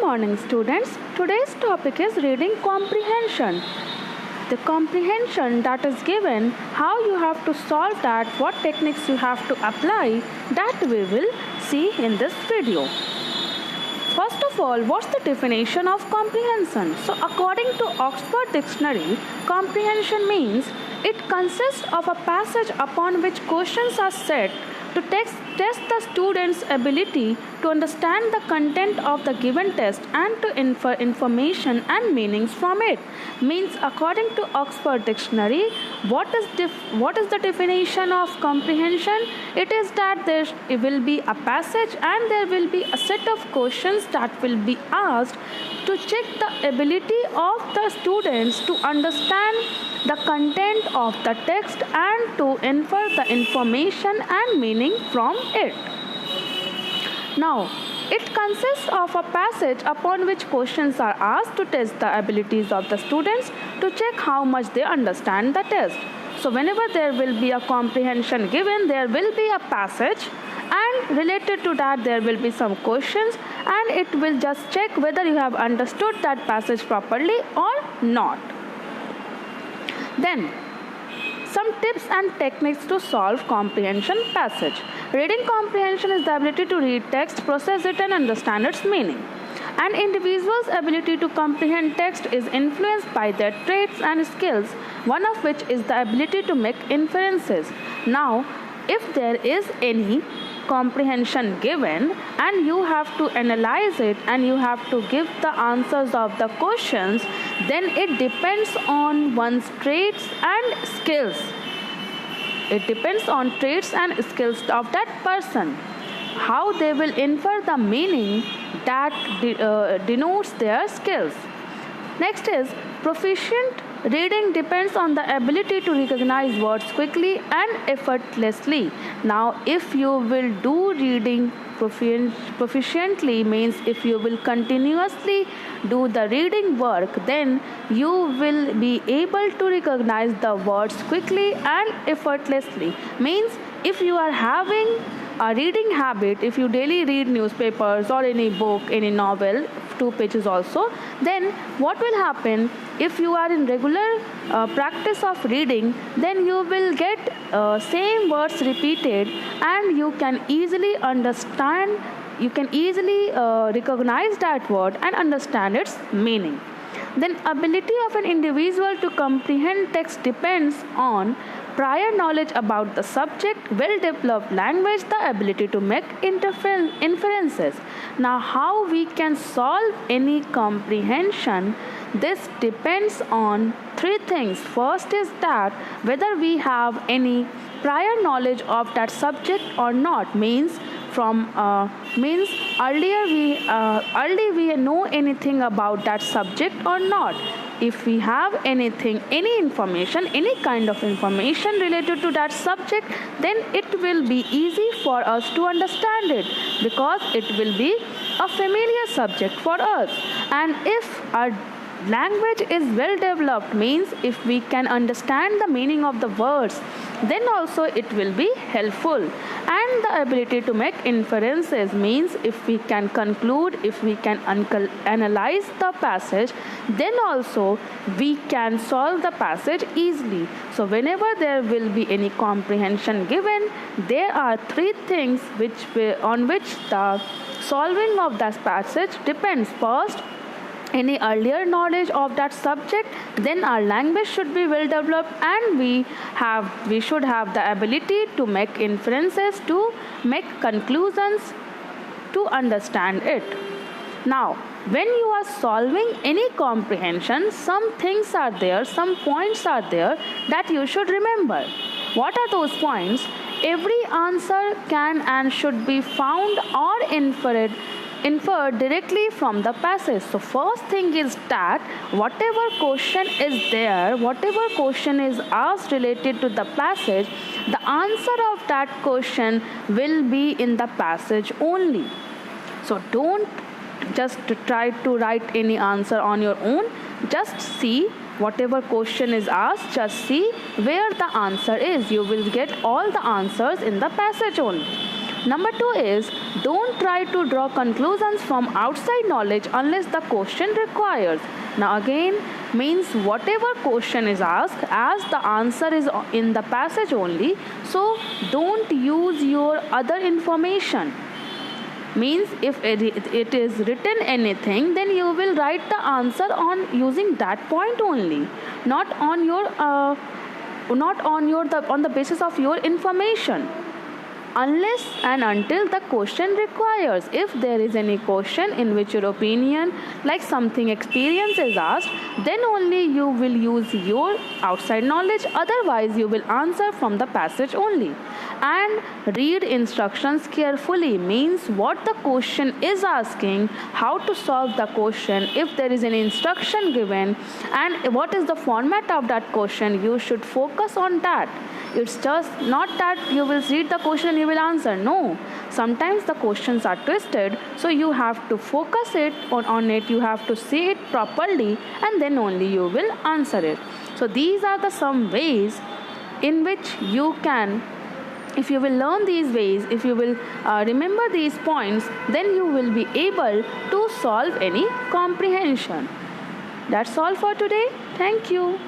morning, students. Today's topic is reading comprehension. The comprehension that is given, how you have to solve that, what techniques you have to apply, that we will see in this video. First of all, what's the definition of comprehension? So according to Oxford Dictionary, comprehension means it consists of a passage upon which questions are set to test the student's ability to understand the content of the given test and to infer information and meanings from it. Means according to Oxford Dictionary, what is the definition of comprehension? It is that there will be a passage and there will be a set of questions that will be asked to check the ability of the students to understand the content of the text and to infer the information and meaning from it. Now, it consists of a passage upon which questions are asked to test the abilities of the students to check how much they understand the test. So whenever there will be a comprehension given, there will be a passage, and related to that there will be some questions, and it will just check whether you have understood that passage properly or not. Then, some tips and techniques to solve comprehension passage. Reading comprehension is the ability to read text, process it, and understand its meaning. An individual's ability to comprehend text is influenced by their traits and skills, one of which is the ability to make inferences. Now, if there is any comprehension given and you have to analyze it and you have to give the answers of the questions, then it depends on one's traits and skills. It depends on traits and skills of that person, how they will infer the meaning that denotes their skills. Next is proficient reading depends on the ability to recognize words quickly and effortlessly. Now, if you will do reading proficiently, means if you will continuously do the reading work, then you will be able to recognize the words quickly and effortlessly. Means if you are having a reading habit, if you daily read newspapers or any book, any novel, 2 pages also, then what will happen? If you are in regular practice of reading, then you will get same words repeated and you can easily understand, you can easily recognize that word and understand its meaning. Then ability of an individual to comprehend text depends on prior knowledge about the subject, well-developed language, the ability to make inferences. Now, how we can solve any comprehension? This depends on 3 things. First is that whether we have any prior knowledge of that subject or not. Means earlier we know anything about that subject or not. If we have anything, any information, any kind of information related to that subject, then it will be easy for us to understand it because it will be a familiar subject for us. And if our language is well developed, means if we can understand the meaning of the words, then also it will be helpful. And the ability to make inferences means if we can conclude, if we can analyze the passage, then also we can solve the passage easily. So whenever there will be any comprehension given, there are 3 things on which the solving of that passage depends. First, any earlier knowledge of that subject, then our language should be well developed, and we should have the ability to make inferences, to make conclusions, to understand it. Now, when you are solving any comprehension, some things are there, some points are there that you should remember. What are those points? Every answer can and should be found or inferred directly from the passage. So first thing is that whatever question is there, whatever question is asked related to the passage, the answer of that question will be in the passage only. So don't just try to write any answer on your own. Just see whatever question is asked, just see where the answer is. You will get all the answers in the passage only. Number 2 is don't try to draw conclusions from outside knowledge unless the question requires. Now again means whatever question is asked, as the answer is in the passage only, so don't use your other information. Means if it is written anything, then you will write the answer on using that point only, not on the basis of your information, unless and until the question requires. If there is any question in which your opinion, like something experience is asked, then only you will use your outside knowledge, otherwise you will answer from the passage only. And read instructions carefully, means what the question is asking, how to solve the question, if there is an instruction given, and what is the format of that question, you should focus on that. It's just not that you will read the question and you will answer. No, sometimes the questions are twisted, so you have to focus on it, you have to see it properly, and then only you will answer it. So these are the some ways in which you can, if you will learn these ways, if you will remember these points, then you will be able to solve any comprehension. That's all for today. Thank you.